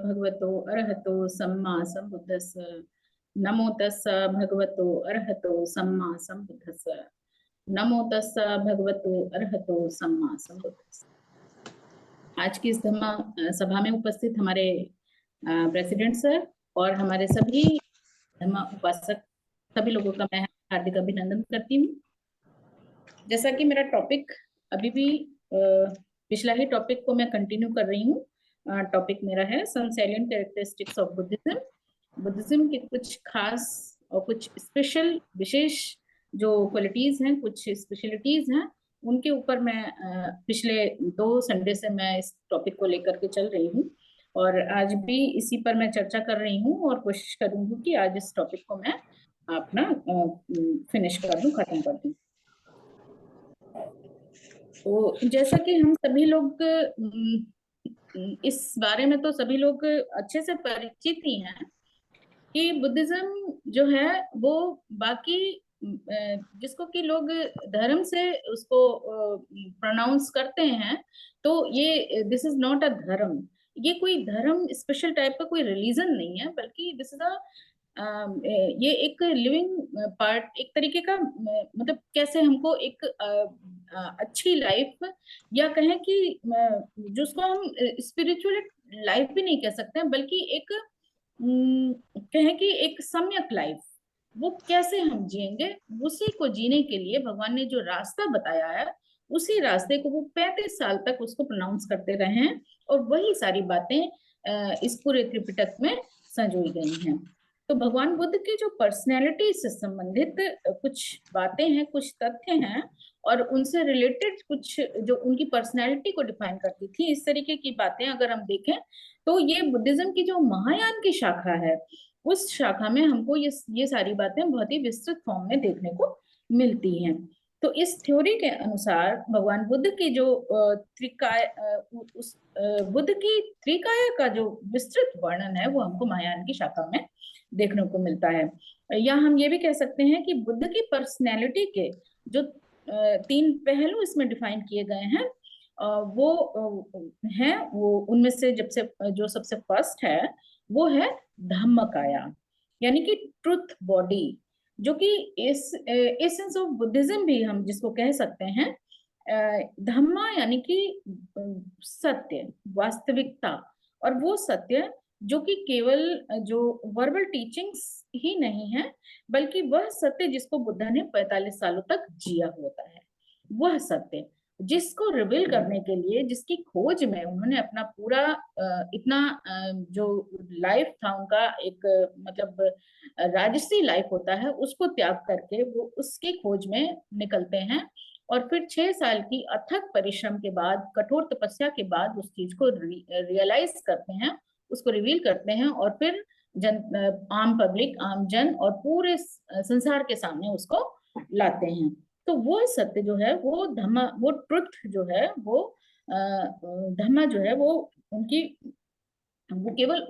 भगवतो अरहतो सम्मा सम्बुद्धस्स। नमो तस्स भगवतो अरहतो सम्मा सम्बुद्धस्स। नमो तस्स भगवतो अरहतो सम्मा सम्बुद्धस्स। आज की इस सभा में उपस्थित हमारे प्रेसिडेंट सर और हमारे सभी धम्म उपासक सभी लोगों का मैं हार्दिक अभिनंदन करती हूँ। जैसा कि मेरा टॉपिक अभी भी पिछला ही टॉपिक को मैं कंटिन्यू कर रही हूँ। टॉपिक मेरा है some salient characteristics of Buddhism. Buddhism के कुछ खास और कुछ स्पेशल विशेष जो क्वालिटीज हैं, कुछ स्पेशलिटीज हैं, उनके ऊपर मैं पिछले 2 संडे से मैं इस टॉपिक को लेकर के चल रही हूँ और आज भी इसी पर मैं चर्चा कर रही हूँ और कोशिश करूंगी कि आज इस टॉपिक को मैं अपना फिनिश कर दूं, खत्म कर दूं। तो जैसा कि हम सभी लोग इस बारे में तो सभी लोग अच्छे से परिचित ही हैं कि बुद्धिज्म जो है वो बाकी जिसको कि लोग धर्म से उसको प्रोनाउंस करते हैं, तो ये दिस इज नॉट अ धर्म। ये कोई धर्म स्पेशल टाइप का कोई रिलीजन नहीं है, बल्कि दिस इज अ ये एक लिविंग पार्ट, एक तरीके का मतलब कैसे हमको एक अच्छी लाइफ या कहें कि जिसको हम स्पिरिचुअल लाइफ भी नहीं कह सकते हैं, बल्कि एक कहें कि एक सम्यक लाइफ वो कैसे हम जिएंगे, उसी को जीने के लिए भगवान ने जो रास्ता बताया है, उसी रास्ते को वो 35 साल तक उसको प्रोनाउंस करते रहे हैं और वही सारी बातें इस पूरे त्रिपिटक में संजोई गई हैं। तो भगवान बुद्ध की जो पर्सनैलिटी से संबंधित कुछ बातें हैं, कुछ तथ्य हैं और उनसे रिलेटेड कुछ जो उनकी पर्सनैलिटी को डिफाइन करती थी, इस तरीके की बातें अगर हम देखें तो ये बुद्धिज्म की जो महायान की शाखा है, उस शाखा में हमको ये सारी बातें बहुत ही विस्तृत फॉर्म में देखने को मिलती हैं। तो इस थ्योरी के अनुसार भगवान बुद्ध की जो त्रिकाय उस बुद्ध की त्रिकाय का जो विस्तृत वर्णन है वो हमको महायान की शाखा में देखने को मिलता है। या हम ये भी कह सकते हैं कि बुद्ध की पर्सनैलिटी के जो 3 पहलू इसमें डिफाइन किए गए हैं, वो हैं, वो उनमें से जो सबसे फर्स्ट है वो है धम्मकाया, यानी कि ट्रुथ बॉडी, जो कि इस एसेंस ऑफ बुद्धिज्म भी हम जिसको कह सकते हैं। धम्मा यानी कि सत्य, वास्तविकता, और वो सत्य जो कि केवल जो वर्बल टीचिंग्स ही नहीं है, बल्कि वह सत्य जिसको बुद्ध ने 45 सालों तक जिया होता है, वह सत्य जिसको रिवील करने के लिए, जिसकी खोज में उन्होंने अपना पूरा इतना जो लाइफ था उनका, एक मतलब राजसी लाइफ होता है, उसको त्याग करके वो उसकी खोज में निकलते हैं और फिर 6 साल की अथक परिश्रम के बाद, कठोर तपस्या के बाद उस चीज को रियलाइज करते हैं, उसको रिवील करते हैं और फिर आम पब्लिक, आम जन और पूरे संसार के सामने उसको लाते हैं। तो वो सत्य जो है, वो धम्मा, वो ट्रुथ जो है, वो धम्मा जो है, वो उनकी वो केवल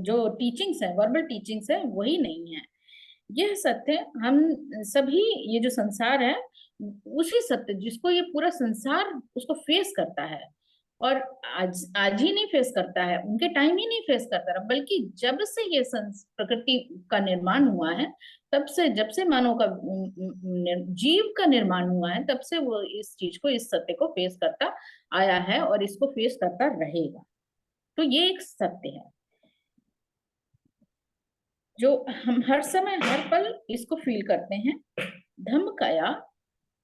जो टीचिंग्स है, वर्बल टीचिंग्स है, वही नहीं है। यह सत्य हम सभी, ये जो संसार है, उसी सत्य जिसको ये पूरा संसार उसको फेस करता है, और आज आज ही नहीं फेस करता है, उनके टाइम ही नहीं फेस करता रहा, बल्कि जब से ये प्रकृति का निर्माण हुआ है, तब से, जब से मानव का जीव का निर्माण हुआ है, तब से वो इस चीज को, इस सत्य को फेस करता आया है और इसको फेस करता रहेगा। तो ये एक सत्य है जो हम हर समय हर पल इसको फील करते हैं। धम्मकाया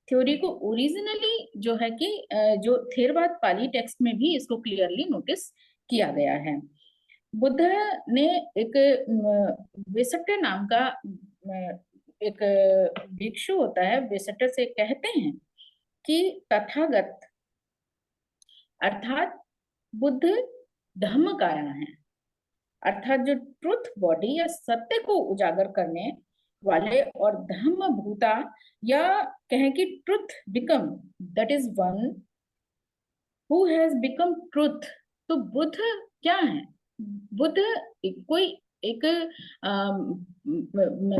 थ्योरी को ओरिजिनली जो है कि जो थेरवाद पाली टेक्स्ट में भी इसको क्लियरली नोटिस किया गया है। बुद्ध ने एक वेसट्टर नाम का एक भिक्षु होता है, वेसट्टर से कहते हैं कि तथागत अर्थात बुद्ध धम्मकाया है, अर्थात जो ट्रुथ बॉडी या सत्य को उजागर करने वाले, और धम्म भूता या कहें कि truth become, that is one who has become truth. तो बुद्ध क्या है? बुद्ध कोई एक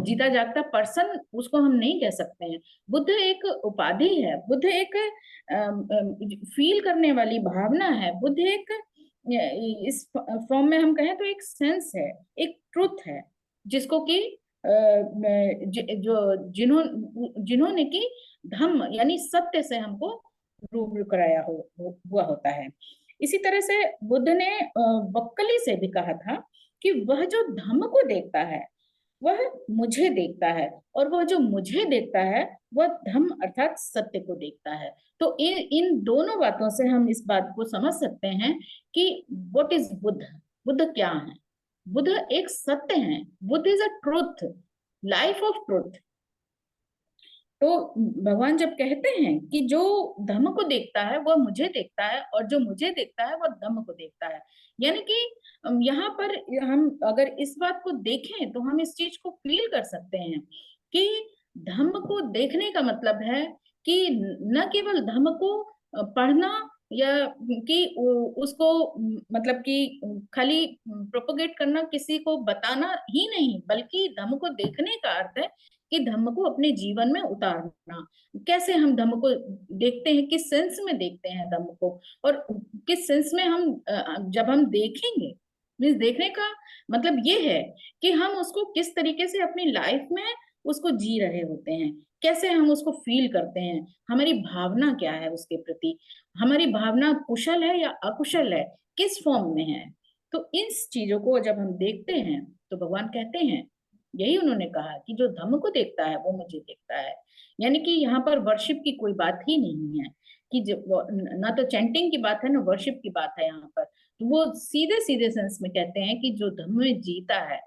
जीता जागता पर्सन उसको हम नहीं कह सकते हैं। बुद्ध एक उपाधि है, बुद्ध एक फील करने वाली भावना है, बुद्ध एक इस फॉर्म में हम कहें तो एक सेंस है, एक ट्रुथ है, जिसको कि जो जिन्होंने कि धम्म यानी सत्य से हमको रूबरू कराया हुआ होता है। इसी तरह से बुद्ध ने बक्कली से भी कहा था कि वह जो धम्म को देखता है वह मुझे देखता है, और वह जो मुझे देखता है वह धम्म अर्थात सत्य को देखता है। तो इन दोनों बातों से हम इस बात को समझ सकते हैं कि व्हाट इज बुद्ध, बुद्ध क्या है। बुद्ध एक सत्य है, Buddha is a truth, life of truth. तो भगवान जब कहते हैं कि जो धम्म को देखता है वह मुझे देखता है, और जो मुझे देखता है वह धम्म को देखता है, यानी कि यहाँ पर हम अगर इस बात को देखें तो हम इस चीज को फील कर सकते हैं कि धम्म को देखने का मतलब है कि न केवल धम्म को पढ़ना, या कि उसको मतलब कि खाली प्रोपोगेट करना, किसी को बताना ही नहीं, बल्कि धम्म को देखने का अर्थ है कि धम्म को अपने जीवन में उतारना। कैसे हम धम्म को देखते हैं, किस सेंस में देखते हैं धम्म को, और किस सेंस में हम जब हम देखेंगे, मीन्स देखने का मतलब ये है कि हम उसको किस तरीके से अपनी लाइफ में उसको जी रहे होते हैं, कैसे हम उसको फील करते हैं, हमारी भावना क्या है उसके प्रति, हमारी भावना कुशल है या अकुशल है, किस फॉर्म में है। तो इस चीजों को जब हम देखते हैं तो भगवान कहते हैं, यही उन्होंने कहा कि जो धम्म को देखता है वो मुझे देखता है। यानी कि यहाँ पर वर्शिप की कोई बात ही नहीं है, कि ना तो चैंटिंग की बात है ना वर्शिप की बात है यहाँ पर। तो वो सीधे सीधे सेंस में कहते हैं कि जो धम्म में जीता है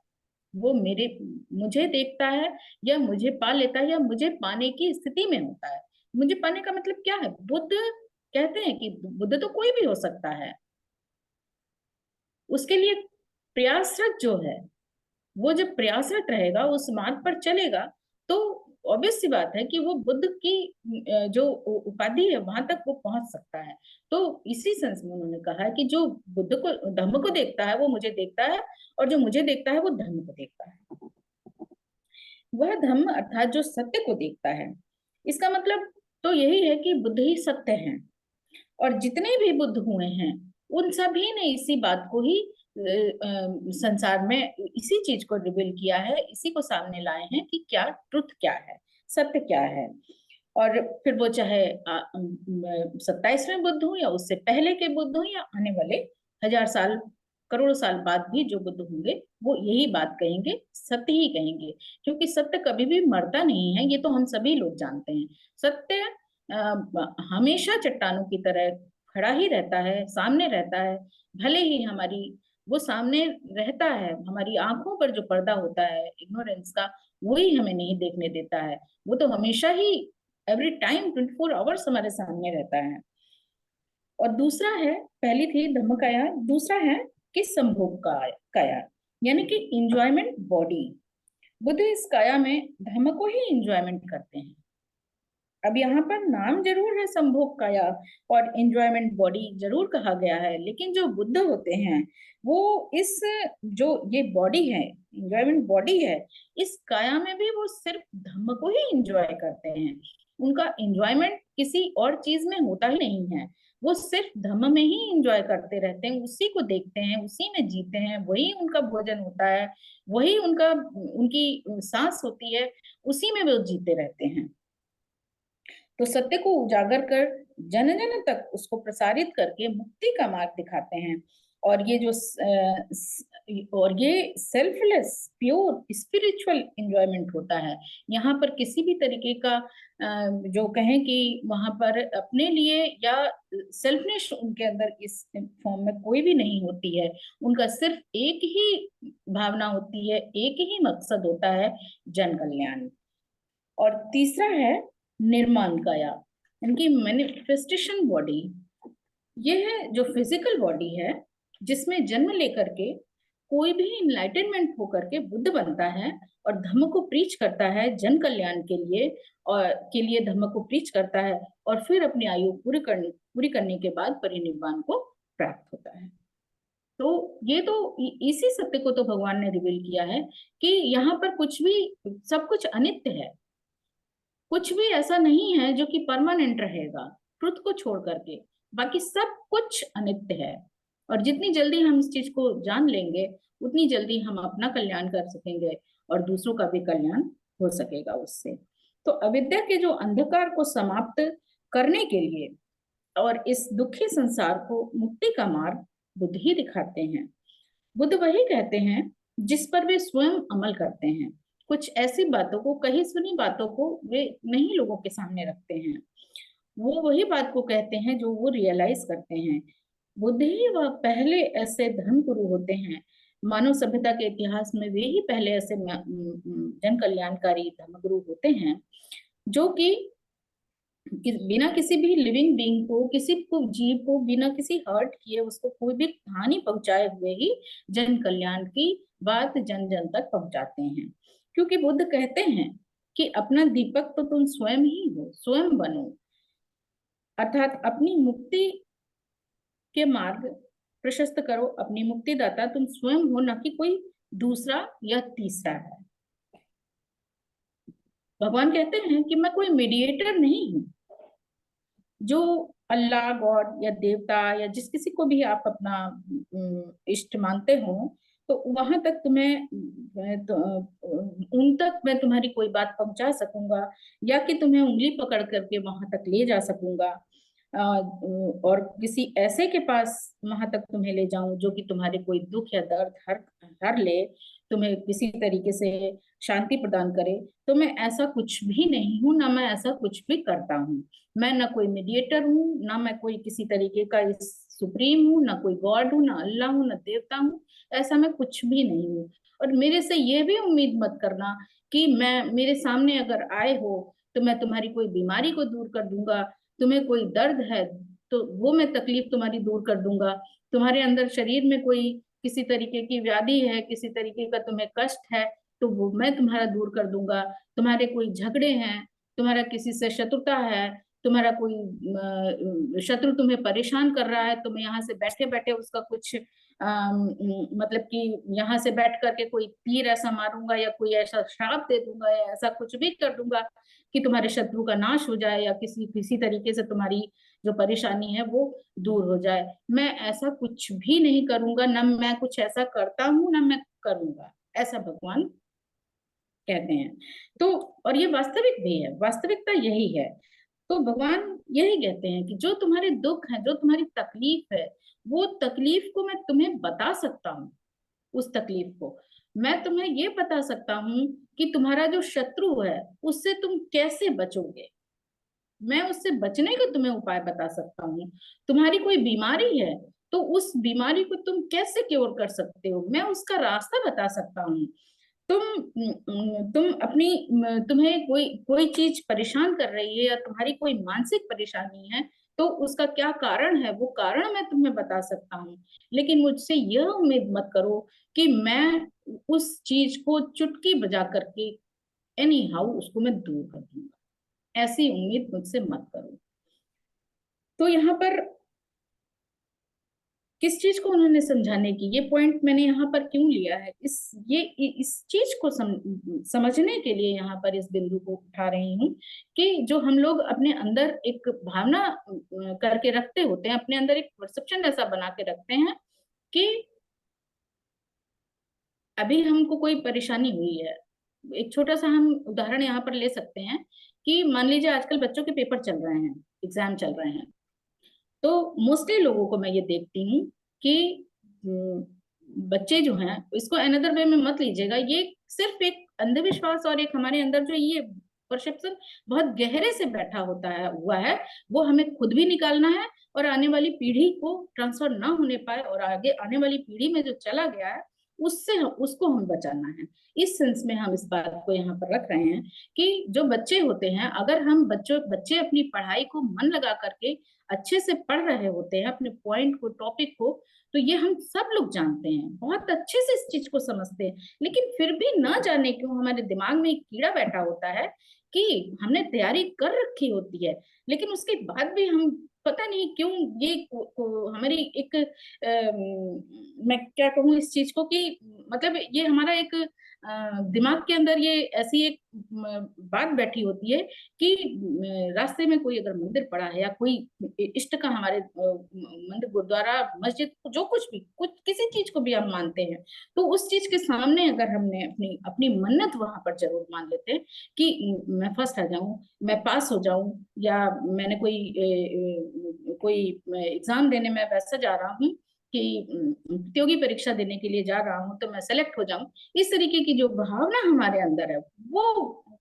वो मुझे देखता है, या मुझे पा लेता है, या मुझे पाने की स्थिति में होता है। मुझे पाने का मतलब क्या है, बुद्ध कहते हैं कि बुद्ध तो कोई भी हो सकता है, उसके लिए प्रयासरत जो है, वो जब प्रयासरत रहेगा, उस मार्ग पर चलेगा, तो ऑब्वियस सी बात है कि वो बुद्ध की जो उपाधि है वहां तक वो पहुंच सकता है। तो इसी सेंस में उन्होंने कहा है कि जो बुद्ध को धम्म को देखता है वो मुझे देखता है, और जो मुझे देखता है वो धम्म को देखता है। वह धम्म अर्थात जो सत्य को देखता है, इसका मतलब तो यही है कि बुद्ध ही सत्य है, और जितने भी बुद्ध हुए हैं उन सभी ने इसी बात को ही संसार में इसी चीज को रिवील किया है, इसी को सामने लाए हैं कि क्या ट्रुथ क्या है, सत्य क्या है। और फिर वो चाहे 27वें बुद्ध हो, या उससे पहले के बुद्ध हो, या आने वाले 1000 साल करोड़ों साल बाद भी जो बुद्ध होंगे वो यही बात कहेंगे, सत्य ही कहेंगे। क्योंकि सत्य कभी भी मरता नहीं है, ये तो हम सभी लोग जानते हैं। सत्य हमेशा चट्टानों की तरह खड़ा ही रहता है, सामने रहता है। भले ही हमारी वो सामने रहता है, हमारी आंखों पर जो पर्दा होता है इग्नोरेंस का, वही हमें नहीं देखने देता है। वो तो हमेशा ही एवरी टाइम 24 आवर्स हमारे सामने रहता है। और दूसरा है, पहली थी धम्मकाया, दूसरा है कि संभोग काया, यानी कि इंजॉयमेंट बॉडी। बुद्ध इस काया में धर्म को ही इंजॉयमेंट करते हैं। अब यहाँ पर नाम जरूर है संभोग काया, और एंजॉयमेंट बॉडी जरूर कहा गया है, लेकिन जो बुद्ध होते हैं वो इस जो ये बॉडी है, एंजॉयमेंट बॉडी है, इस काया में भी वो सिर्फ धम्म को ही इंजॉय करते हैं। उनका एंजॉयमेंट किसी और चीज में होता ही नहीं है, वो सिर्फ धम्म में ही इंजॉय करते रहते हैं, उसी को देखते हैं, उसी में जीते हैं, वही उनका भोजन होता है, वही उनकी सांस होती है, उसी में वो जीते रहते हैं। तो सत्य को उजागर कर जन जन तक उसको प्रसारित करके मुक्ति का मार्ग दिखाते हैं। और ये जो और ये सेल्फलेस प्योर स्पिरिचुअल एंजॉयमेंट होता है। यहाँ पर किसी भी तरीके का जो कहें कि वहां पर अपने लिए या सेल्फनेस उनके अंदर इस फॉर्म में कोई भी नहीं होती है। उनका सिर्फ एक ही भावना होती है, एक ही मकसद होता है, जन कल्याण। और तीसरा है निर्माण काया, इनकी मैनिफेस्टेशन बॉडी। ये है जो फिजिकल बॉडी है, जिसमें जन्म लेकर के कोई भी इनलाइटनमेंट होकर के बुद्ध बनता है, और धम्म को प्रीच करता है जन कल्याण के लिए, और के लिए धम्म को प्रीच करता है, और फिर अपनी आयु पूरी करने के बाद परिनिर्वाण को प्राप्त होता है। तो ये तो इसी सत्य को तो भगवान ने रिवील किया है कि यहाँ पर कुछ भी, सब कुछ अनित्य है, कुछ भी ऐसा नहीं है जो कि परमानेंट रहेगा, ट्रुथ को छोड़ करके बाकी सब कुछ अनित्य है। और जितनी जल्दी हम इस चीज को जान लेंगे उतनी जल्दी हम अपना कल्याण कर सकेंगे और दूसरों का भी कल्याण हो सकेगा उससे। तो अविद्या के जो अंधकार को समाप्त करने के लिए और इस दुखी संसार को मुक्ति का मार्ग बुद्ध ही दिखाते हैं। बुद्ध वही कहते हैं जिस पर वे स्वयं अमल करते हैं। कुछ ऐसी बातों को, कही सुनी बातों को वे नहीं लोगों के सामने रखते हैं। वो वही बात को कहते हैं जो वो रियलाइज करते हैं। बुद्ध ही वह पहले ऐसे धर्म गुरु होते हैं, मानव सभ्यता के इतिहास में वे ही पहले ऐसे जन कल्याणकारी धर्म गुरु होते हैं जो बिना किसी भी लिविंग बीइंग को, किसी को जीव को बिना किसी हर्ट किए, उसको कोई भी हानि पहुंचाए हुए ही जन कल्याण की बात जन जन तक पहुंचाते हैं। क्योंकि बुद्ध कहते हैं कि अपना दीपक तो तुम स्वयं ही हो, स्वयं बनो। अर्थात अपनी मुक्ति के मार्ग प्रशस्त करो, अपनी मुक्ति दाता तुम स्वयं हो, न कि कोई दूसरा या तीसरा है। भगवान कहते हैं कि मैं कोई मीडिएटर नहीं हूं। जो अल्लाह, गॉड या देवता या जिस किसी को भी आप अपना इष्ट मानते हो, तो वहां तक तुम्हें उन तक मैं तुम्हारी कोई बात पहुंचा सकूंगा या कि तुम्हें उंगली पकड़ करके वहां तक ले जा सकूंगा, और किसी ऐसे के पास वहां तक तुम्हें ले जाऊं जो कि तुम्हारे कोई दुख या दर्द हर हर ले, तुम्हें किसी तरीके से शांति प्रदान करे। तो मैं ऐसा कुछ भी नहीं हूं, ना मैं ऐसा कुछ भी करता हूँ। मैं ना कोई मीडिएटर हूँ, ना मैं कोई किसी तरीके का सुप्रीम हूँ, ना कोई गॉड हूँ, ना अल्लाह हूँ, ना देवता हूँ। ऐसा मैं कुछ भी नहीं हूँ। और मेरे से ये भी उम्मीद मत करना कि मैं, मेरे सामने अगर आए हो तो मैं तुम्हारी कोई बीमारी को दूर कर दूंगा। तुम्हें कोई दर्द है तो वो मैं तकलीफ तुम्हारी दूर कर दूंगा। तुम्हारे अंदर शरीर में कोई किसी तरीके की व्याधि है, किसी तरीके का तुम्हें कष्ट है, तो वो मैं तुम्हारा दूर कर दूंगा। तुम्हारे कोई झगड़े हैं, तुम्हारा किसी से शत्रुता है, तुम्हारा कोई शत्रु तुम्हें परेशान कर रहा है, तो मैं यहाँ से बैठे बैठे उसका कुछ मतलब कि यहाँ से बैठ करके कोई तीर ऐसा मारूंगा या कोई ऐसा श्राप दे दूंगा या ऐसा कुछ भी कर दूंगा कि तुम्हारे शत्रु का नाश हो जाए या किसी किसी तरीके से तुम्हारी जो परेशानी है वो दूर हो जाए। मैं ऐसा कुछ भी नहीं करूंगा, ना मैं कुछ ऐसा करता हूँ ना मैं करूंगा, ऐसा भगवान कहते हैं। तो और ये वास्तविक भी है, वास्तविकता यही है। तो भगवान यही कहते हैं कि जो तुम्हारे दुख है, जो तुम्हारी तकलीफ है, वो तकलीफ को मैं तुम्हें बता सकता हूँ। उस तकलीफ को मैं तुम्हें ये बता सकता हूँ कि तुम्हारा जो शत्रु है उससे तुम कैसे बचोगे। मैं उससे बचने का तुम्हें उपाय बता सकता हूँ। तुम्हारी कोई बीमारी है तो उस बीमारी को तुम कैसे क्योर कर सकते हो, मैं उसका रास्ता बता सकता हूँ। तुम अपनी तुम्हें कोई कोई चीज परेशान कर रही है या तुम्हारी कोई मानसिक परेशानी है, तो उसका क्या कारण है वो कारण मैं तुम्हें बता सकता हूँ। लेकिन मुझसे यह उम्मीद मत करो कि मैं उस चीज को चुटकी बजा करके एनी हाउ उसको मैं दूर कर दूंगा। ऐसी उम्मीद मुझसे मत करो। तो यहाँ पर किस चीज को उन्होंने समझाने की, ये पॉइंट मैंने यहाँ पर क्यों लिया है, इस चीज को समझने के लिए यहाँ पर इस बिंदु को उठा रही हूँ कि जो हम लोग अपने अंदर एक भावना करके रखते होते हैं, अपने अंदर एक परसेप्शन ऐसा बना के रखते हैं कि अभी हमको कोई परेशानी हुई है। एक छोटा सा हम उदाहरण यहाँ पर ले सकते हैं कि मान लीजिए आजकल बच्चों के पेपर चल रहे हैं, एग्जाम चल रहे हैं। तो मोस्टली लोगों को मैं ये देखती हूँ कि हम्म, बच्चे जो हैं, इसको अनदर वे में मत लीजिएगा, ये सिर्फ एक अंधविश्वास और एक हमारे अंदर जो ये परसेप्शन बहुत गहरे से बैठा होता है हुआ है, वो हमें खुद भी निकालना है और आने वाली पीढ़ी को ट्रांसफर ना होने पाए और आगे आने वाली पीढ़ी में जो चला गया है उससे उसको हम बचाना है। इस सेंस में हम इस बात को यहाँ पर रख रहे हैं कि जो बच्चे होते हैं, अगर हम बच्चे अपनी पढ़ाई को मन लगा करके अच्छे से पढ़ रहे होते हैं, अपने पॉइंट को, टॉपिक को, तो ये हम सब लोग जानते हैं, बहुत अच्छे से इस चीज को समझते हैं। लेकिन फिर भी ना जाने क्यों हमारे दिमाग में एक कीड़ा बैठा होता है कि हमने तैयारी कर रखी होती है, लेकिन उसके बाद भी हम पता नहीं क्यों ये हमारी एक मैं क्या कहूँ इस चीज को कि मतलब ये हमारा एक दिमाग के अंदर ये ऐसी एक बात बैठी होती है कि रास्ते में कोई अगर मंदिर पड़ा है या कोई इष्ट का हमारे मंदिर, गुरुद्वारा, मस्जिद, जो कुछ भी, कुछ किसी चीज को भी हम मानते हैं, तो उस चीज के सामने अगर हमने अपनी अपनी मन्नत वहां पर जरूर मान लेते हैं कि मैं फर्स्ट आ जाऊं, मैं पास हो जाऊं, या मैंने कोई एग्जाम देने में वैसा जा रहा हूँ कि प्रतियोगी परीक्षा देने के लिए जा रहा हूँ तो मैं सेलेक्ट हो जाऊं, इस तरीके की जो भावना हमारे अंदर है, वो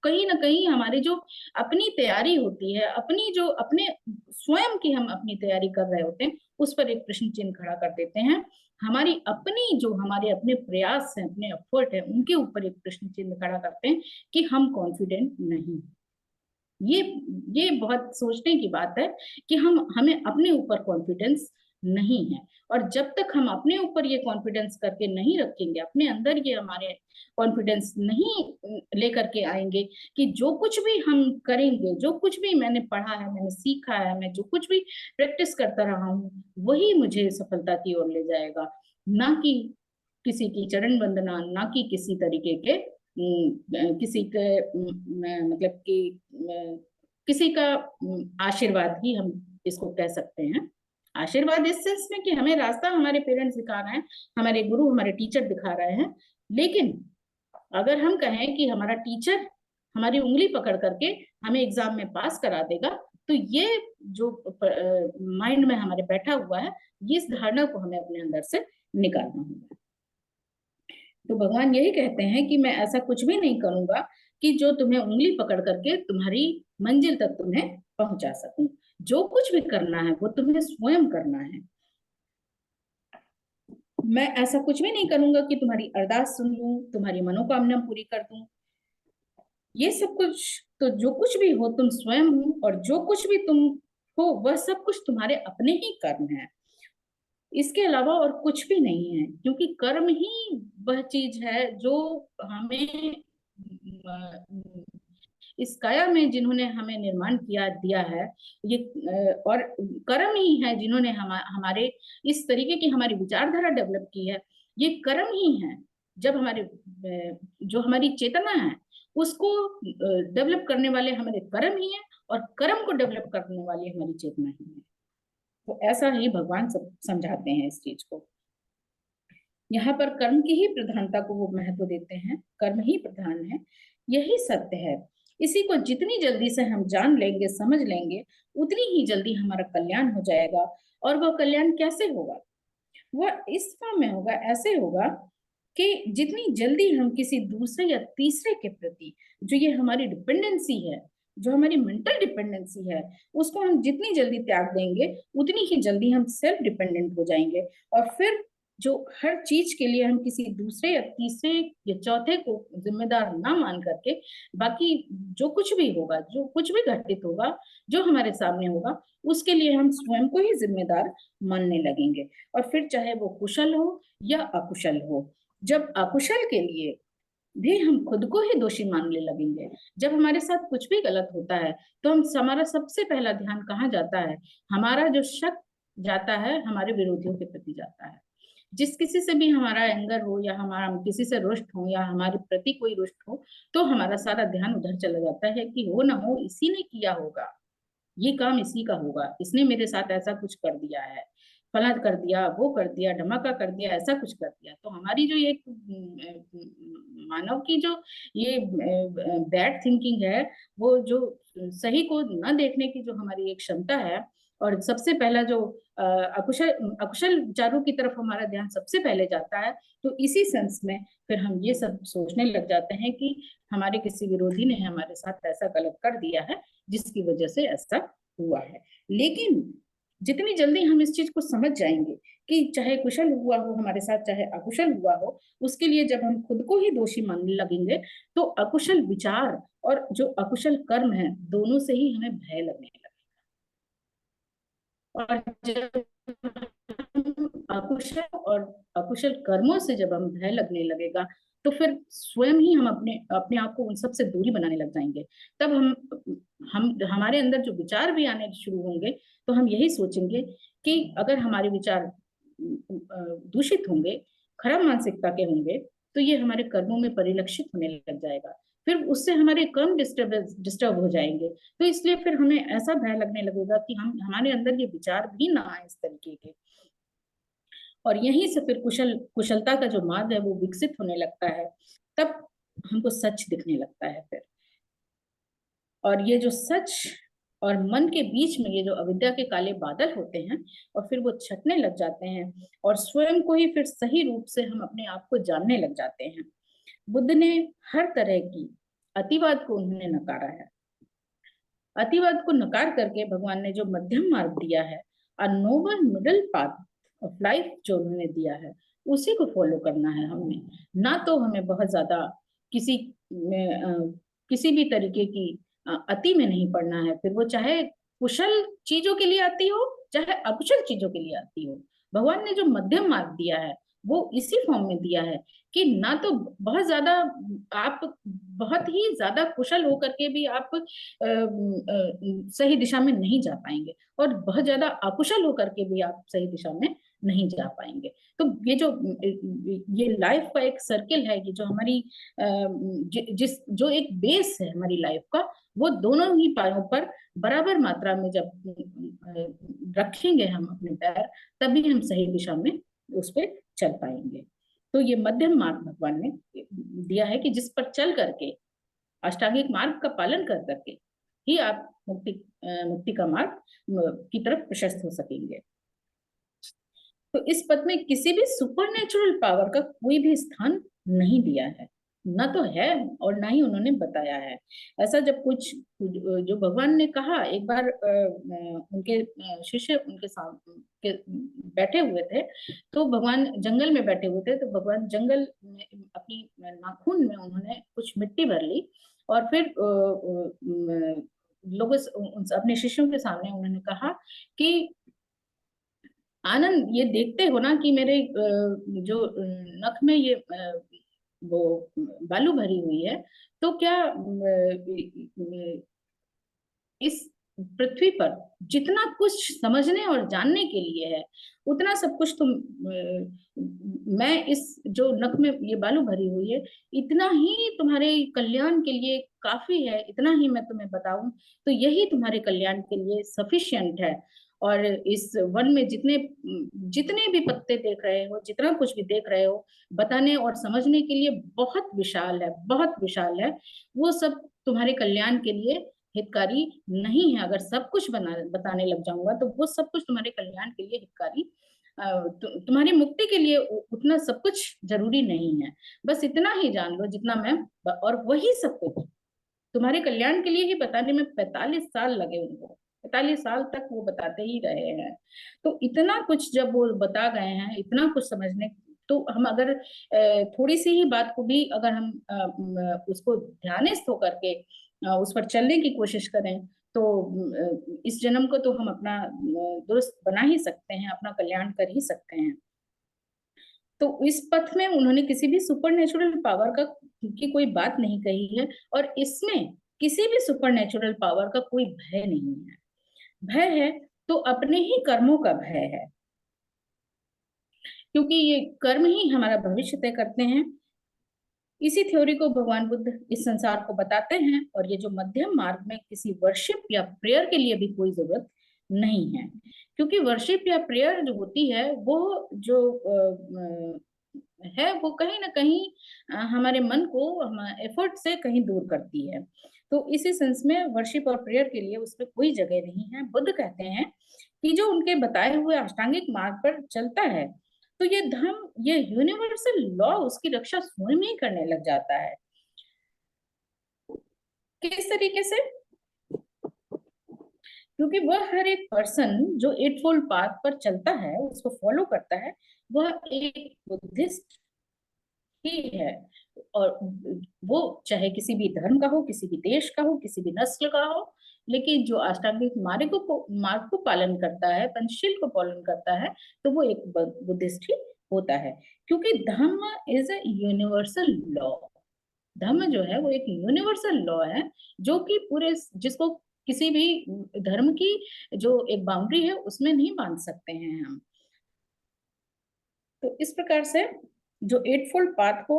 कहीं ना कहीं हमारी जो अपनी तैयारी होती है, अपनी जो अपने स्वयं की हम अपनी तैयारी कर रहे होते हैं, उस पर एक प्रश्न चिन्ह खड़ा कर देते हैं। हमारी अपनी जो हमारे अपने प्रयास हैं, अपने एफर्ट है, उनके ऊपर एक प्रश्न चिन्ह खड़ा करते हैं कि हम कॉन्फिडेंट नहीं। ये ये बहुत सोचने की बात है कि हमें अपने ऊपर कॉन्फिडेंस नहीं है। और जब तक हम अपने ऊपर ये कॉन्फिडेंस करके नहीं रखेंगे, अपने अंदर ये हमारे कॉन्फिडेंस नहीं लेकर के आएंगे कि जो कुछ भी हम करेंगे, जो कुछ भी मैंने पढ़ा है, मैंने सीखा है, मैं जो कुछ भी प्रैक्टिस करता रहा हूँ, वही मुझे सफलता की ओर ले जाएगा, ना कि किसी की चरण वंदना, ना कि किसी तरीके के किसी के मतलब कि किसी का आशीर्वाद ही हम इसको कह सकते हैं। आशीर्वाद इस सेंस में कि हमें रास्ता हमारे पेरेंट्स दिखा रहे हैं, हमारे गुरु, हमारे टीचर दिखा रहे हैं। लेकिन अगर हम कहें कि हमारा टीचर हमारी उंगली पकड़ करके हमें एग्जाम में पास करा देगा, तो ये जो माइंड में हमारे बैठा हुआ है, इस धारणा को हमें अपने अंदर से निकालना होगा। तो भगवान यही कहते हैं कि मैं ऐसा कुछ भी नहीं करूंगा कि जो तुम्हें उंगली पकड़ करके तुम्हारी मंजिल तक तुम्हें पहुंचा सकूं। जो कुछ भी करना है वो तुम्हें स्वयं करना है। मैं ऐसा कुछ भी नहीं करूंगा कि तुम्हारी अरदास सुन लूं, तुम्हारी मनोकामना पूरी कर दूं। ये सब कुछ, तो जो कुछ भी हो तुम स्वयं हो, और जो कुछ भी तुम हो वह सब कुछ तुम्हारे अपने ही कर्म है, इसके अलावा और कुछ भी नहीं है। क्योंकि कर्म ही वह चीज है जो हमें इस काया में जिन्होंने हमें निर्माण किया दिया है, ये और कर्म ही है जिन्होंने हमारे इस तरीके की हमारी विचारधारा डेवलप की है। ये कर्म ही है, जब हमारे जो हमारी चेतना है उसको डेवलप करने वाले हमारे कर्म ही है, और कर्म को डेवलप करने वाली हमारी चेतना ही है। तो ऐसा ही भगवान सब समझाते हैं इस चीज को। यहाँ पर कर्म की ही प्रधानता को वो महत्व देते हैं, कर्म ही प्रधान है, यही सत्य है। इसी को जितनी जल्दी से हम जान लेंगे, समझ लेंगे, उतनी ही जल्दी हमारा कल्याण हो जाएगा। और वह कल्याण कैसे होगा? वह इस फॉर्म में होगा, ऐसे होगा कि जितनी जल्दी हम किसी दूसरे या तीसरे के प्रति, जो ये हमारी डिपेंडेंसी है, जो हमारी मेंटल डिपेंडेंसी है, उसको हम जितनी जल्दी त्याग देंगे, उतनी ही जल्दी हम सेल्फ डिपेंडेंट हो जाएंगे। और फिर जो हर चीज के लिए हम किसी दूसरे या तीसरे या चौथे को जिम्मेदार ना मान करके, बाकी जो कुछ भी होगा, जो कुछ भी घटित होगा, जो हमारे सामने होगा, उसके लिए हम स्वयं को ही जिम्मेदार मानने लगेंगे। और फिर चाहे वो कुशल हो या अकुशल हो, जब अकुशल के लिए भी हम खुद को ही दोषी मानने लगेंगे, जब हमारे साथ कुछ भी गलत होता है, तो हम हमारा सबसे पहला ध्यान कहाँ जाता है? हमारा जो शक जाता है हमारे विरोधियों के प्रति जाता है। जिस किसी से भी हमारा एंगर हो, या हमारा किसी से रुष्ट हो, या हमारे प्रति कोई रुष्ट हो, तो हमारा सारा ध्यान उधर चला जाता है कि हो ना हो इसी ने किया होगा, ये काम इसी का होगा, इसने मेरे साथ ऐसा कुछ कर दिया है, फला कर दिया, वो कर दिया, धमाका कर दिया, ऐसा कुछ कर दिया। तो हमारी जो ये मानव की जो ये बैड थिंकिंग है, वो जो सही को न देखने की जो हमारी एक क्षमता है, और सबसे पहला जो अकुशल अकुशल विचारों की तरफ हमारा ध्यान सबसे पहले जाता है, तो इसी सेंस में फिर हम ये सब सोचने लग जाते हैं कि हमारे किसी विरोधी ने हमारे साथ ऐसा गलत कर दिया है, जिसकी वजह से ऐसा हुआ है। लेकिन जितनी जल्दी हम इस चीज को समझ जाएंगे कि चाहे कुशल हुआ हो हमारे साथ, चाहे अकुशल हुआ हो, उसके लिए जब हम खुद को ही दोषी मानने लगेंगे, तो अकुशल विचार और जो अकुशल कर्म है, दोनों से ही हमें भय लगने लगेगा। और जब अकुशल और अकुशल कर्मों से जब हम भय लगने लगेगा, तो फिर स्वयं ही हम अपने अपने आप को उन सब से दूरी बनाने लग जाएंगे। तब हम हमारे अंदर जो विचार भी आने शुरू होंगे, तो हम यही सोचेंगे कि अगर हमारे विचार दूषित होंगे, खराब मानसिकता के होंगे, तो ये हमारे कर्मों में परिलक्षित होने लग जाएगा, फिर उससे हमारे कर्म डिस्टर्ब हो जाएंगे। तो इसलिए फिर हमें ऐसा भय लगने लगेगा कि हम हमारे अंदर ये विचार भी ना आए इस तरीके के। और यहीं से फिर कुशलता का जो मार्ग है वो विकसित होने लगता है, तब हमको सच दिखने लगता है फिर। और ये जो सच और मन के बीच में ये जो अविद्या के काले बादल होते हैं, और फिर वो छटने लग जाते हैं, और स्वयं को ही फिर सही रूप से हम अपने आप को जानने लग जाते हैं। बुद्ध ने हर तरह की अतिवाद को उन्होंने नकारा है। अतिवाद को नकार करके भगवान ने जो मध्यम मार्ग दिया है, अ Nobel middle path of life जो उन्होंने दिया है, उसी को फॉलो करना है हमें। ना तो हमें बहुत ज्यादा किसी में किसी भी तरीके की अति में नहीं पड़ना है, फिर वो चाहे कुशल चीजों के लिए आती हो, चाहे अकुशल चीजों के लिए आती हो। भगवान ने जो मध्यम मार्ग दिया है वो इसी फॉर्म में दिया है कि ना तो बहुत ज्यादा आप बहुत ही ज्यादा कुशल होकर के भी आप सही दिशा में नहीं जा पाएंगे, और बहुत ज्यादा अकुशल होकर के भी आप सही दिशा में नहीं जा पाएंगे। तो ये जो ये लाइफ का एक सर्किल है, ये जो हमारी जिस जो एक बेस है हमारी लाइफ का, वो दोनों ही पायों पर बराबर मात्रा में जब रखेंगे हम अपने पैर, तभी हम सही दिशा में उस पर चल पाएंगे। तो ये मध्यम मार्ग भगवान ने दिया है कि जिस पर चल करके, अष्टांगिक मार्ग का पालन कर करके ही आप मुक्ति का मार्ग की तरफ प्रशस्त हो सकेंगे। तो इस पद में किसी भी सुपर नेचुरल पावर का कोई भी स्थान नहीं दिया है, ना तो है और ना ही उन्होंने बताया है। ऐसा जब कुछ जो भगवान ने कहा एक बार, उनके शिष्य उनके सामने बैठे हुए थे, तो भगवान जंगल में बैठे हुए थे, तो भगवान जंगल में अपनी नाखून में उन्होंने कुछ मिट्टी भर ली, और फिर लोगों अपने शिष्यों के सामने उन्होंने कहा कि आनंद, ये देखते हो ना कि मेरे जो नख में ये वो बालू भरी हुई है, तो क्या इस पृथ्वी पर जितना कुछ समझने और जानने के लिए है, उतना सब कुछ तुम मैं इस जो नख में ये बालू भरी हुई है, इतना ही तुम्हारे कल्याण के लिए काफी है, इतना ही मैं तुम्हें बताऊं तो यही तुम्हारे कल्याण के लिए सफिशिएंट है। और इस वन में जितने जितने भी पत्ते देख रहे हो, जितना कुछ भी देख रहे हो, बताने और समझने के लिए बहुत विशाल है, बहुत विशाल है। वो सब तुम्हारे कल्याण के लिए हितकारी नहीं है। अगर सब कुछ बताने लग जाऊंगा तो वो सब कुछ तुम्हारे कल्याण के लिए हितकारी, तुम्हारी मुक्ति के लिए उतना सब कुछ जरूरी नहीं है। बस इतना ही जान लो जितना मैं, और वही सब कुछ तुम्हारे कल्याण के लिए ही बताने में 45 साल लगे उनको, 45 साल तक वो बताते ही रहे हैं। तो इतना कुछ जब वो बता गए हैं, इतना कुछ समझने, तो हम अगर थोड़ी सी ही बात को भी अगर हम उसको ध्यानस्थ होकर के उस पर चलने की कोशिश करें, तो इस जन्म को तो हम अपना दुरुस्त बना ही सकते हैं, अपना कल्याण कर ही सकते हैं। तो इस पथ में उन्होंने किसी भी सुपर नेचुरल पावर का की कोई बात नहीं कही है, और इसमें किसी भी सुपर नेचुरल पावर का कोई भय नहीं है। भय है तो अपने ही कर्मों का भय है, क्योंकि ये कर्म ही हमारा भविष्य तय करते हैं। इसी थ्योरी को भगवान बुद्ध इस संसार को बताते हैं, और ये जो मध्यम मार्ग में किसी वर्शिप या प्रेयर के लिए भी कोई जरूरत नहीं है, क्योंकि वर्शिप या प्रेयर जो होती है वो जो है, वो कहीं ना कहीं हमारे मन को एफर्ट से कहीं दूर करती है। तो इसी सेंस में वर्शिप और प्रेयर के लिए उसमें कोई जगह नहीं है। बुद्ध कहते हैं कि जो उनके बताए हुए अष्टांगिक मार्ग पर चलता है, तो ये धर्म, ये यूनिवर्सल लॉ उसकी रक्षा स्वयं ही करने लग जाता है। किस तरीके से? क्योंकि वह हर एक पर्सन जो एट फोल्ड पाथ पर चलता है, उसको फॉलो करता है, वह एक बुद्धिस्ट ही है। और वो चाहे किसी भी धर्म का हो, किसी भी देश का हो, किसी भी नस्ल का हो, लेकिन जो अष्टांगिक मार्ग को पालन करता है, पंचशील को पालन करता है, तो वो एक बुद्धिस्ट ही होता है। क्योंकि धर्म इज अ यूनिवर्सल लॉ। धर्म जो है वो एक यूनिवर्सल लॉ है, जो कि पूरे, जिसको किसी भी धर्म की जो एक बाउंड्री है उसमें नहीं बांध सकते हैं हम। तो इस प्रकार से जो एट फोल्ड पाथ को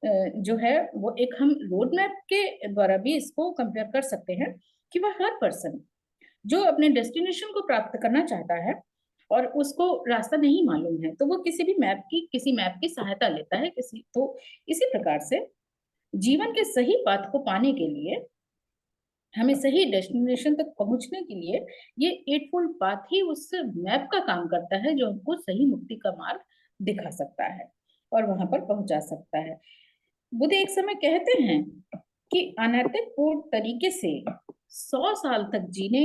जो है वो एक हम रोड मैप के द्वारा भी इसको कंपेयर कर सकते हैं कि वह हर पर्सन जो अपने डेस्टिनेशन को प्राप्त करना चाहता है और उसको रास्ता नहीं मालूम है, तो वो किसी मैप की सहायता लेता है। किसी तो इसी प्रकार से जीवन के सही पाथ को पाने के लिए, हमें सही डेस्टिनेशन तक पहुंचने के लिए, ये एट फोल्ड पाथ ही उस मैप का काम करता है जो हमको सही मुक्ति का मार्ग दिखा सकता है और वहां पर पहुंचा सकता है। बुद्ध एक समय कहते हैं कि अनैतिक पूर्ण तरीके से 100 साल तक जीने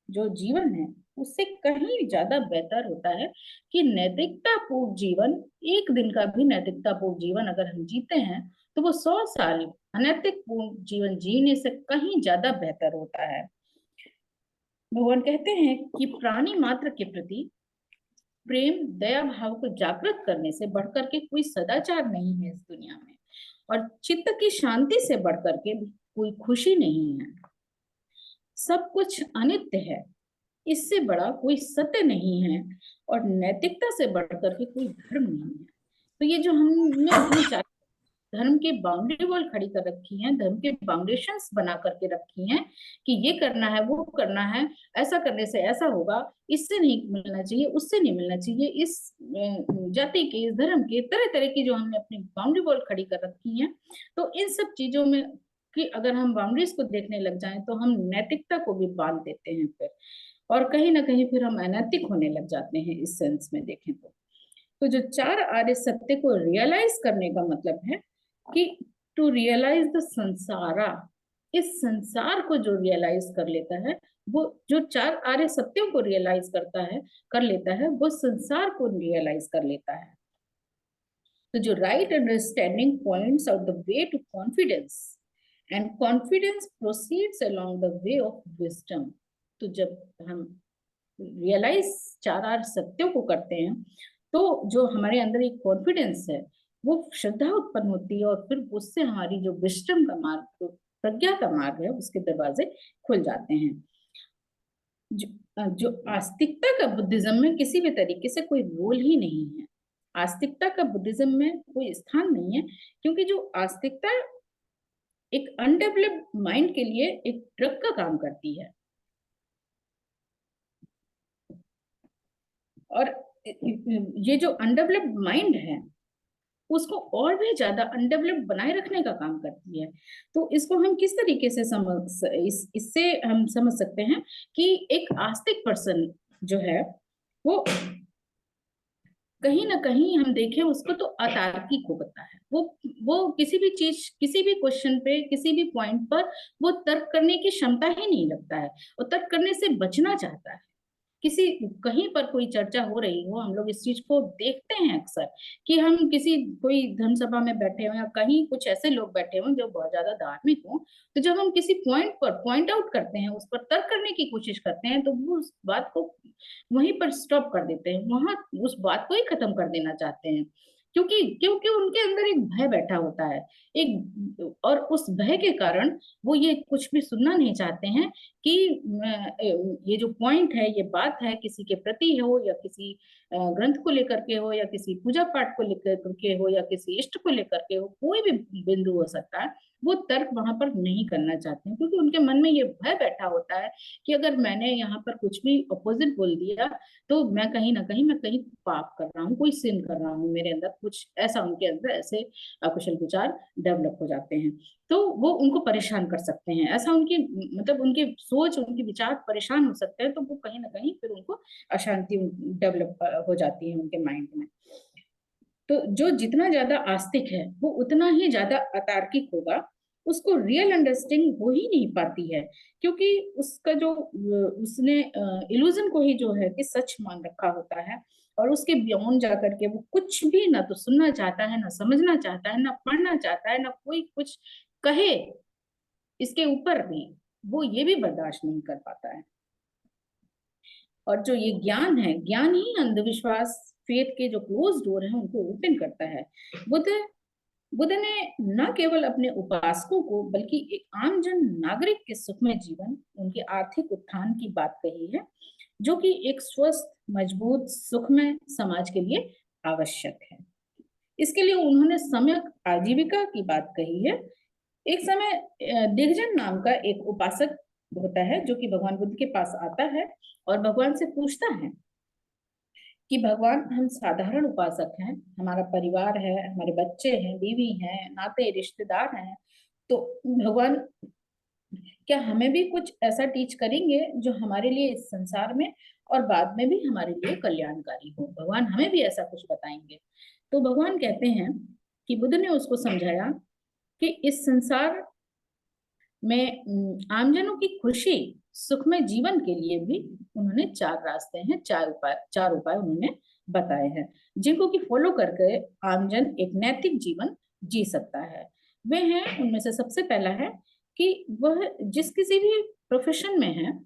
जो जीवन है उससे कहीं ज्यादा बेहतर होता है कि नैतिकता पूर्ण जीवन, एक दिन का भी नैतिकता पूर्ण जीवन अगर हम जीते हैं तो वो 100 साल अनैतिक पूर्ण जीवन जीने से कहीं ज्यादा बेहतर होता है। भगवान कहते हैं कि प्राणी मात्र के प्रति प्रेम दया भाव को जागृत करने से बढ़कर के कोई सदाचार नहीं है इस दुनिया में, और चित्त की शांति से बढ़कर के कोई खुशी नहीं है। सब कुछ अनित्य है, इससे बड़ा कोई सत्य नहीं है, और नैतिकता से बढ़कर के कोई धर्म नहीं है। तो ये जो हमने अपनी धर्म के बाउंड्री वॉल खड़ी कर रखी हैं, धर्म के फाउंडेशंस बना करके रखी हैं कि ये करना है, वो करना है, ऐसा करने से ऐसा होगा, इससे नहीं मिलना चाहिए, उससे नहीं मिलना चाहिए, इस जाति के, इस धर्म के, तरह तरह की जो हमने अपनी बाउंड्री वॉल खड़ी कर रखी है। तो इन सब चीजों में कि अगर हम बाउंड्रीज को देखने लग जाएं तो हम नैतिकता को भी बांध देते हैं फिर, और कहीं ना कहीं फिर हम अनैतिक होने लग जाते हैं इस सेंस में देखें तो जो 4 आर्य सत्य को रियलाइज करने का मतलब है कि टू रियलाइज द संसारा, इस संसार को जो रियलाइज कर लेता है, वो जो 4 आर्य सत्यों को रियलाइज कर लेता है, वो संसार को रियलाइज कर लेता है। तो जो right understanding points out the way to confidence, and confidence proceeds along the way of wisdom. तो जब हम रियलाइज 4 आर्य सत्यों को करते हैं तो जो हमारे अंदर एक कॉन्फिडेंस है, वो श्रद्धा उत्पन्न होती है, और फिर उससे हमारी जो विजडम का मार्ग, जो प्रज्ञा का मार्ग है, उसके दरवाजे खुल जाते हैं। जो आस्तिकता का बुद्धिज्म में किसी भी तरीके से कोई रोल ही नहीं है, आस्तिकता का बुद्धिज्म में कोई स्थान नहीं है, क्योंकि जो आस्तिकता एक अनडेवलप्ड माइंड के लिए एक ड्रग का काम करती है, और ये जो अनडेवलप्ड माइंड है उसको और भी ज्यादा अनडेवलप्ड बनाए रखने का काम करती है। तो इसको हम किस तरीके से इससे हम समझ सकते हैं कि एक आस्तिक पर्सन जो है वो कहीं ना कहीं हम देखें उसको तो अतार्किक होता है, वो किसी भी चीज, किसी भी क्वेश्चन पे, किसी भी पॉइंट पर वो तर्क करने की क्षमता ही नहीं लगता है, और तर्क करने से बचना चाहता है। किसी कहीं पर कोई चर्चा हो रही हो, हम लोग इस चीज को देखते हैं अक्सर कि हम किसी कोई धर्म सभा में बैठे हो या कहीं कुछ ऐसे लोग बैठे हो जो बहुत ज्यादा धार्मिक हो, तो जब हम किसी पॉइंट पर पॉइंट आउट करते हैं, उस पर तर्क करने की कोशिश करते हैं, तो वो उस बात को वहीं पर स्टॉप कर देते हैं, वहां उस बात को ही खत्म कर देना चाहते हैं, क्योंकि क्योंकि उनके अंदर एक भय बैठा होता है, एक, और उस भय के कारण वो ये कुछ भी सुनना नहीं चाहते हैं कि ये जो पॉइंट है, ये बात है, किसी के प्रति हो या किसी ग्रंथ को लेकर के हो या किसी पूजा पाठ को लेकर के हो या किसी इष्ट को लेकर के हो, कोई भी बिंदु हो सकता है, वो तर्क वहां पर नहीं करना चाहते हैं, क्योंकि उनके मन में ये भय बैठा होता है कि अगर मैंने यहाँ पर कुछ भी अपोजिट बोल दिया तो मैं कहीं ना कहीं, मैं कहीं पाप कर रहा हूँ, कोई सिन कर रहा हूँ, मेरे अंदर कुछ ऐसा, उनके अंदर ऐसे अकुशल विचार डेवलप हो जाते हैं, तो वो उनको परेशान कर सकते हैं, ऐसा उनकी मतलब उनकी सोच, उनके विचार परेशान हो सकते हैं, तो वो कहीं ना कहीं फिर उनको अशांति डेवलप हो जाती है उनके माइंड में। तो जो जितना ज्यादा आस्तिक है वो उतना ही ज्यादा अतार्किक होगा, उसको रियल अंडरस्टैंडिंग हो ही नहीं पाती है, क्योंकि उसका जो उसने इल्यूजन को ही जो है कि सच मान रखा होता है, और उसके बियॉन्ड जाकर के वो कुछ भी ना तो सुनना चाहता है, ना समझना चाहता है, ना पढ़ना चाहता है, ना कोई कुछ कहे इसके ऊपर भी वो ये भी बर्दाश्त नहीं कर पाता है। और जो ये ज्ञान है, ज्ञान ही अंधविश्वास, फेथ के जो क्लोज डोर है उनको ओपन करता है। बुद्ध बुद्ध ने न केवल अपने उपासकों को बल्कि एक आम जन नागरिक के सुखमय जीवन, उनके आर्थिक उत्थान की बात कही है, जो कि एक स्वस्थ, मजबूत, सुखमय समाज के लिए आवश्यक है। इसके लिए उन्होंने सम्यक आजीविका की बात कही है। एक समय दिग्जन नाम का एक उपासक होता है जो कि भगवान बुद्ध के पास आता है और भगवान से पूछता है कि भगवान, हम साधारण उपासक हैं, हमारा परिवार है, हमारे बच्चे हैं, बीवी हैं, नाते रिश्तेदार हैं, तो भगवान क्या हमें भी कुछ ऐसा टीच करेंगे जो हमारे लिए इस संसार में और बाद में भी हमारे लिए कल्याणकारी हो? भगवान हमें भी ऐसा कुछ बताएंगे? तो भगवान कहते हैं कि बुद्ध ने उसको समझाया कि इस संसार में आमजनों की खुशी सुखमय जीवन के लिए भी उन्होंने 4 रास्ते हैं, 4 उपाय उन्होंने बताए हैं, जिनको कि फॉलो करके आमजन एक नैतिक जीवन जी सकता है। वे हैं, उनमें से सबसे पहला है कि वह जिस किसी भी प्रोफेशन में है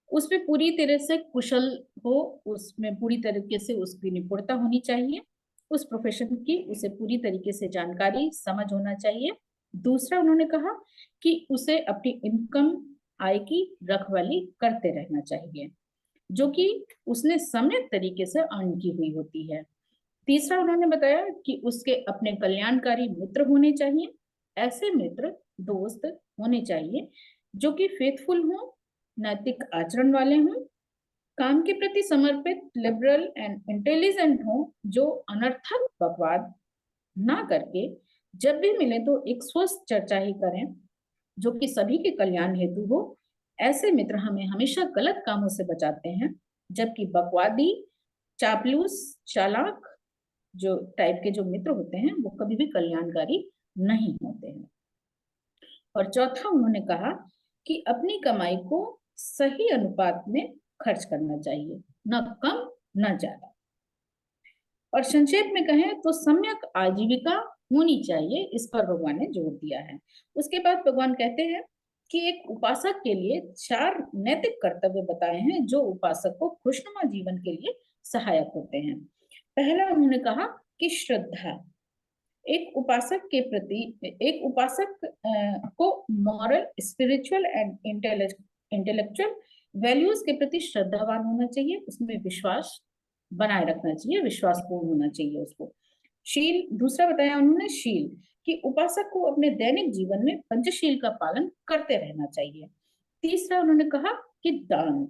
उसमें पूरी तरह से कुशल हो, उसमें पूरी तरीके से उसकी निपुणता होनी चाहिए, उस प्रोफेशन की उसे पूरी तरीके से जानकारी समझ होना चाहिए। दूसरा उन्होंने कहा कि उसे अपनी इनकम, आय की रखवाली करते रहना चाहिए, जो कि उसने सम्यक तरीके से अर्न की हुई होती है। तीसरा उन्होंने बताया कि उसके अपने कल्याणकारी मित्र होने चाहिए। ऐसे मित्र, दोस्त होने चाहिए जो कि फेथफुल हों, नैतिक आचरण वाले हों, काम के प्रति समर्पित, लिबरल एंड इंटेलिजेंट हों, जो अनर्थक बकवाद ना करके जब भी मिले तो एक स्वस्थ चर्चा ही करें, जो कि सभी के कल्याण हेतु हो। ऐसे मित्र हमें हमेशा गलत कामों से बचाते हैं, जबकि बकवादी, चापलूस, चालाक जो टाइप के जो मित्र होते हैं वो कभी भी कल्याणकारी नहीं होते हैं। और चौथा उन्होंने कहा कि अपनी कमाई को सही अनुपात में खर्च करना चाहिए, न कम न ज्यादा। और संक्षेप में कहें तो सम्यक आजीविका होनी चाहिए, इस पर भगवान ने जोर दिया है। उसके बाद भगवान कहते हैं कि एक उपासक के लिए 4 नैतिक कर्तव्य बताए हैं जो उपासक को खुशनुमा जीवन के लिए सहायक होते हैं। पहला उन्होंने कहा कि श्रद्धा। एक उपासक को moral, spiritual and intellectual values के प्रति श्रद्धावान होना चाहिए, उसमें विश्वास बनाए रखना चाहिए, विश्वासपूर्ण होना चाहिए उसको। शील, दूसरा बताया उन्होंने शील, कि उपासक को अपने दैनिक जीवन में पंचशील का पालन करते रहना चाहिए। तीसरा उन्होंने कहा कि दान,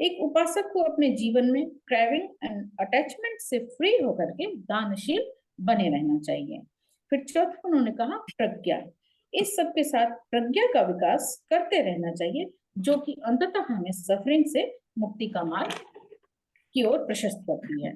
एक उपासक को अपने जीवन में क्रेविंग एंड अटैचमेंट से फ्री होकर के दानशील बने रहना चाहिए। फिर चौथा उन्होंने कहा प्रज्ञा, इस सब के साथ प्रज्ञा का विकास करते रहना चाहिए, जो कि अंततः हमें सफरिंग से मुक्ति का मार्ग की ओर प्रशस्त करती है।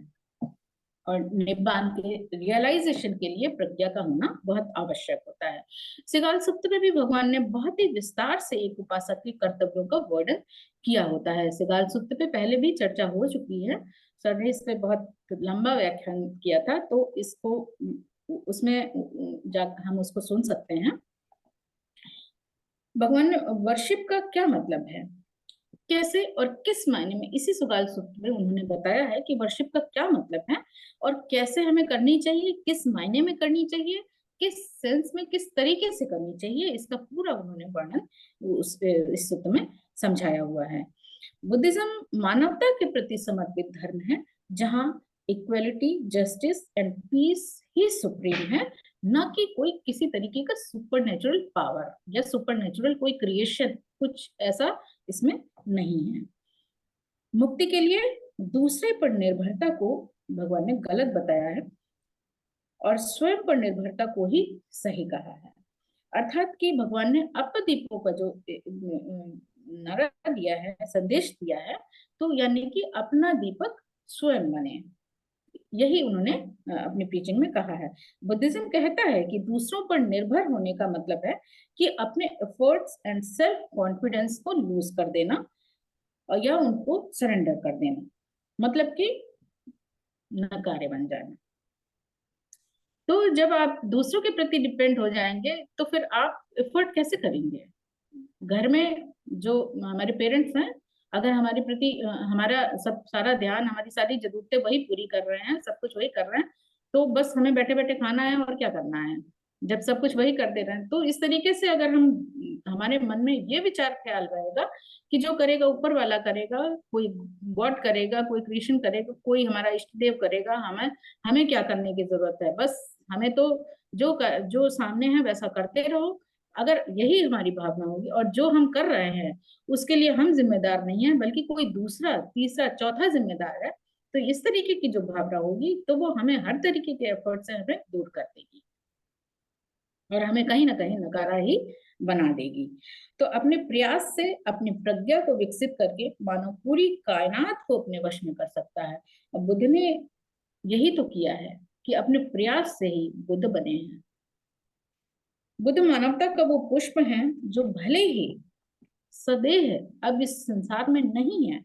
और निब्बान के रियलाइजेशन के लिए प्रज्ञा का होना बहुत आवश्यक होता है। सिगाल सुक्त में भी भगवान ने बहुत ही विस्तार से एक उपासक के कर्तव्यों का वर्णन किया होता है। सिगाल सुक्त पे पहले भी चर्चा हो चुकी है, सर ने इस पे बहुत लंबा व्याख्यान किया था, तो इसको उसमें हम उसको सुन सकते हैं। भगवान वर्शिप का क्या मतलब है, कैसे और किस मायने में, इसी सुगाल सूत्र में उन्होंने बताया है कि वर्शिप का क्या मतलब है और कैसे हमें करनी चाहिए, किस मायने में करनी चाहिए, किस सेंस में, किस तरीके से करनी चाहिए, इसका पूरा उन्होंने वर्णन इस सूत्र में समझाया हुआ है। बुद्धिज्म मानवता के प्रति समर्पित धर्म है, जहाँ इक्वलिटी, जस्टिस एंड पीस ही सुप्रीम है, न कि कोई किसी तरीके का सुपर नेचुरल पावर या सुपर नेचुरल कोई क्रिएशन, कुछ ऐसा इसमें नहीं है। मुक्ति के लिए दूसरे पर निर्भरता को भगवान ने गलत बताया है और स्वयं पर निर्भरता को ही सही कहा है। अर्थात कि भगवान ने अपदीपों का जो नारा दिया है, संदेश दिया है, तो यानी कि अपना दीपक स्वयं बने, यही उन्होंने अपनी टीचिंग में कहा है। बुद्धिज्म कहता है कि दूसरों पर निर्भर होने का मतलब है कि अपने एफर्ट्स एंड सेल्फ कॉन्फिडेंस को लूज कर देना या उनको सरेंडर कर देना, मतलब कि नकारे बन जाना। तो जब आप दूसरों के प्रति डिपेंड हो जाएंगे तो फिर आप एफर्ट कैसे करेंगे? घर में जो हमारे पेरेंट्स हैं, अगर हमारे प्रति हमारा सब सारा ध्यान, हमारी सारी जरूरतें वही पूरी कर रहे हैं, सब कुछ वही कर रहे हैं, तो बस हमें बैठे बैठे खाना है और क्या करना है, जब सब कुछ वही कर दे रहे हैं। तो इस तरीके से अगर हम, हमारे मन में ये विचार ख्याल रहेगा कि जो करेगा ऊपर वाला करेगा, कोई गॉड करेगा, कोई कृष्ण करेगा, कोई हमारा इष्ट देव करेगा, हमें हमें क्या करने की जरूरत है, बस हमें तो जो सामने है वैसा करते रहो। अगर यही हमारी भावना होगी, और जो हम कर रहे हैं उसके लिए हम जिम्मेदार नहीं है, बल्कि कोई दूसरा तीसरा चौथा जिम्मेदार है, तो इस तरीके की जो भावना होगी तो वो हमें हर तरीके के एफर्ट से हमें दूर कर देगी और हमें कहीं ना कहीं नकारा ही बना देगी। तो अपने प्रयास से अपनी प्रज्ञा को विकसित करके मानव पूरी कायनात को अपने वश में कर सकता है। और बुद्ध ने यही तो किया है कि अपने प्रयास से ही बुद्ध बने हैं। बुद्ध मानवता का वो पुष्प है जो भले ही सदैव अब इस संसार में नहीं है,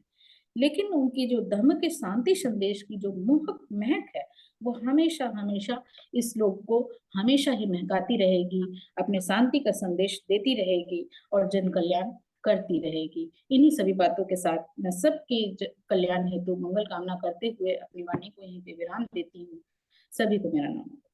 लेकिन उनकी जो धर्म के शांति संदेश की जो मोहक महक है, वो हमेशा हमेशा इस लोक को हमेशा ही महकाती रहेगी, अपने शांति का संदेश देती रहेगी और जन कल्याण करती रहेगी। इन्हीं सभी बातों के साथ मैं सबके कल्याण हेतु मंगल कामना करते हुए अपनी वाणी को यहीं पे विराम देती हूँ। सभी को मेरा नमस्कार।